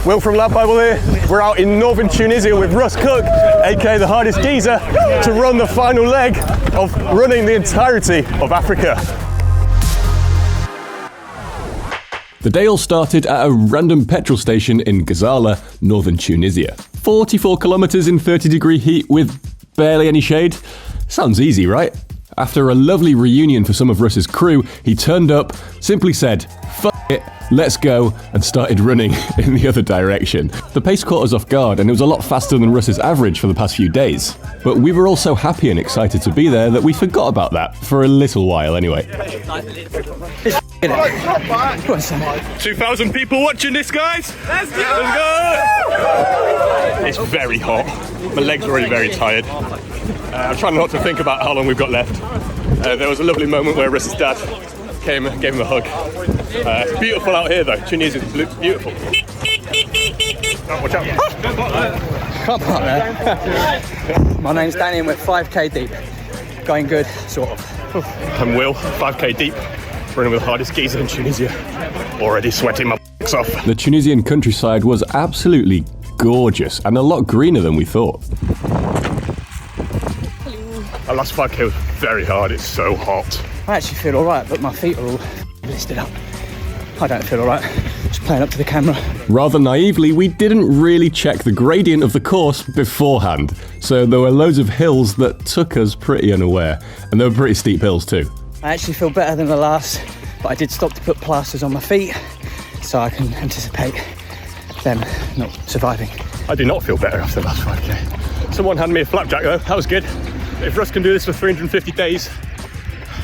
Will from LADbible here. We're out in northern Tunisia with Russ Cook, aka the hardest geezer, to run the final leg of running the entirety of Africa. The day all started at a random petrol station in Ghazala, northern Tunisia. 44 kilometers in 30-degree heat with barely any shade. Sounds easy, right? After a lovely reunion for some of Russ's crew, he turned up, simply said, "F it, let's go," and started running in the other direction. The pace caught us off guard, and it was a lot faster than Russ's average for the past few days. But we were all so happy and excited to be there that we forgot about that, for a little while anyway. 2,000 people watching this, guys. Let's go! It's very hot. My legs are already very tired. I'm trying not to think about how long we've got left. There was a lovely moment where Russ's dad came and gave him a hug. It's beautiful out here though. Tunisia looks beautiful. Oh, watch out. Come on, man. My name's Danny and we're 5k deep. Going good, sort of. I'm Will, 5k deep, running with the hardest geezer in Tunisia. Already sweating my off. The Tunisian countryside was absolutely gorgeous and a lot greener than we thought. Our last 5k was very hard, it's so hot. I actually feel alright, but my feet are all listed up. I don't feel alright, just playing up to the camera. Rather naively, we didn't really check the gradient of the course beforehand, so there were loads of hills that took us pretty unaware, and they were pretty steep hills too. I actually feel better than the last, but I did stop to put plasters on my feet, so I can anticipate them not surviving. I do not feel better after the last 5k. Someone handed me a flapjack though, that was good. If Russ can do this for 350 days,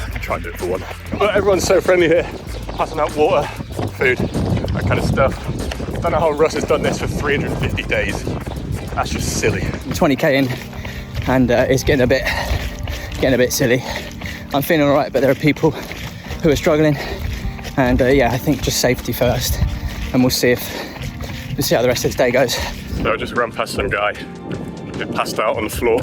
I can try and do it for one. But everyone's so friendly here, passing out water, food, that kind of stuff. I don't know how Russ has done this for 350 days. That's just silly. 20k in, and it's getting a bit silly. I'm feeling alright, but there are people who are struggling, and yeah, I think just safety first, and we'll see how the rest of this day goes. So I just ran past some guy who passed out on the floor.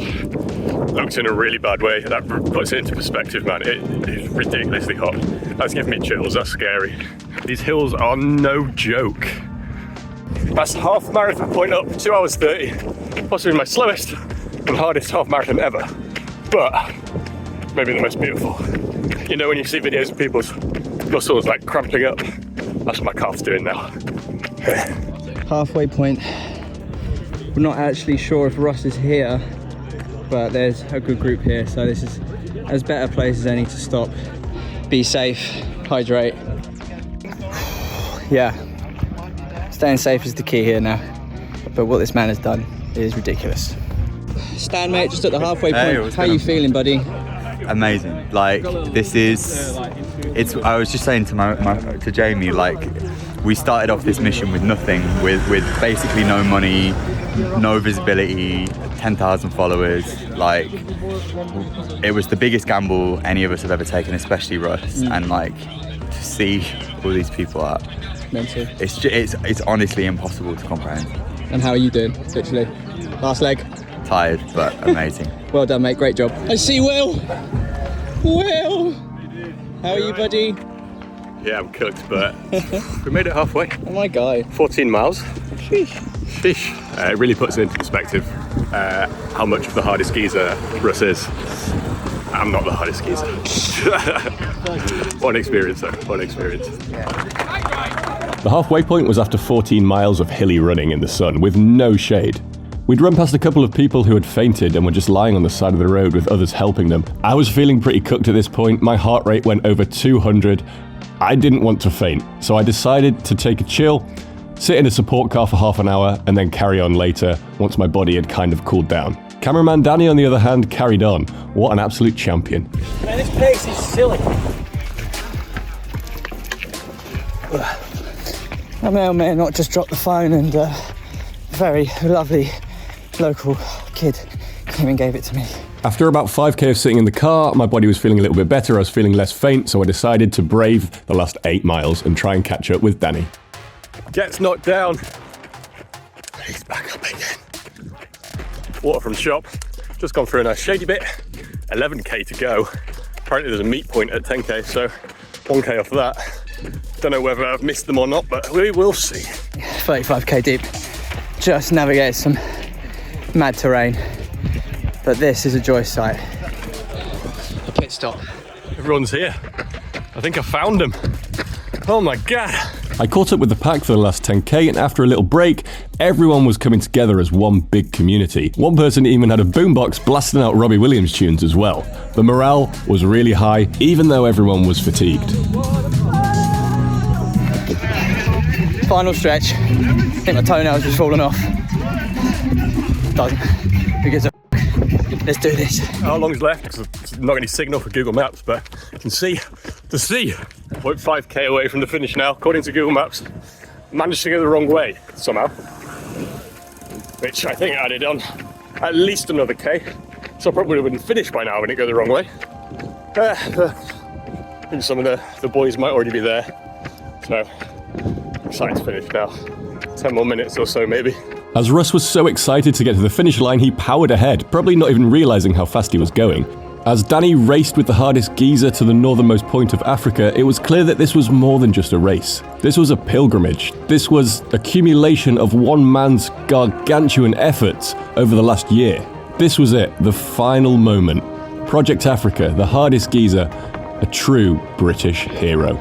Looked in a really bad way. That puts it into perspective, man. It is ridiculously hot. That's giving me chills, that's scary. These hills are no joke. That's half marathon point up, 2 hours 30. Possibly my slowest and hardest half marathon ever. But maybe the most beautiful. You know when you see videos of people's muscles like cramping up? That's what my calf's doing now. Halfway point. We're not actually sure if Russ is here, but there's a good group here, so this is as better place as any to stop. Be safe, hydrate. Yeah, staying safe is the key here now, but what this man has done is ridiculous. Stan, mate, just at the halfway point. Hey, how are you feeling, buddy? Amazing. Like, this is, I was just saying to Jamie, like, we started off this mission with nothing, with basically no money, no visibility, 10,000 followers. Like, it was the biggest gamble any of us have ever taken, especially Russ. And like, to see all these people out, it's honestly impossible to comprehend. And how are you doing, literally? Last leg? Tired, but amazing. Well done, mate, great job. I see Will! Will! How are you, buddy? Yeah, I'm cooked, but we made it halfway. Oh my God. 14 miles. Sheesh. Sheesh. It really puts it into perspective how much of the hardest geezer Russ is. I'm not the hardest geezer. One experience though, one experience. The halfway point was after 14 miles of hilly running in the sun with no shade. We'd run past a couple of people who had fainted and were just lying on the side of the road with others helping them. I was feeling pretty cooked at this point. My heart rate went over 200. I didn't want to faint, so I decided to take a chill, sit in a support car for half an hour, and then carry on later once my body had kind of cooled down. Cameraman Danny, on the other hand, carried on. What an absolute champion. Man, this pace is silly. My mailman not just dropped the phone, and a very lovely local kid came and gave it to me. After about 5k of sitting in the car, my body was feeling a little bit better, I was feeling less faint, so I decided to brave the last 8 miles and try and catch up with Danny. Gets knocked down. He's back up again. Water from shop. Just gone through a nice shady bit. 11k to go. Apparently there's a meet point at 10k, so 1k off of that. Don't know whether I've missed them or not, but we will see. 35k deep, just navigated some mad terrain, but this is a joy sight. A pit stop. Everyone's here. I think I found them. Oh my god. I caught up with the pack for the last 10k, and after a little break, everyone was coming together as one big community. One person even had a boombox blasting out Robbie Williams tunes as well. The morale was really high, even though everyone was fatigued. Final stretch. I think my toenails just fallen off. Doesn't. Who gives a f***? Let's do this. How long's left? Because there's not any signal for Google Maps, but you can see the sea. 0.5k away from the finish now, according to Google Maps. Managed to go the wrong way somehow, which I think added on at least another k. So I probably would have been finished by now when it go the wrong way. I think some of the boys might already be there. So excited to finish now. 10 more minutes or so maybe. As Russ was so excited to get to the finish line, he powered ahead, probably not even realizing how fast he was going. As Danny raced with the hardest geezer to the northernmost point of Africa, it was clear that this was more than just a race. This was a pilgrimage. This was accumulation of one man's gargantuan efforts over the last year. This was it, the final moment. Project Africa, the hardest geezer, a true British hero.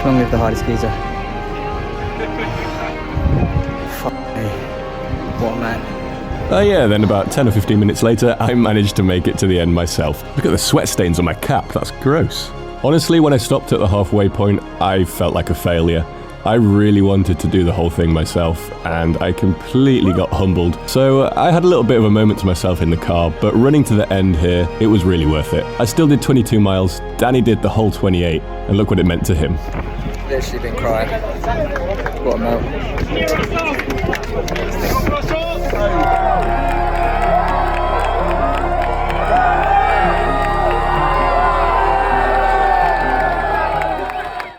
Long live the hardest geezer. Fuck me. What a man. Oh yeah, then about 10 or 15 minutes later, I managed to make it to the end myself. Look at the sweat stains on my cap, that's gross. Honestly, when I stopped at the halfway point, I felt like a failure. I really wanted to do the whole thing myself, and I completely got humbled. So I had a little bit of a moment to myself in the car, but running to the end here, it was really worth it. I still did 22 miles, Danny did the whole 28, and look what it meant to him. Literally been crying. What a melt.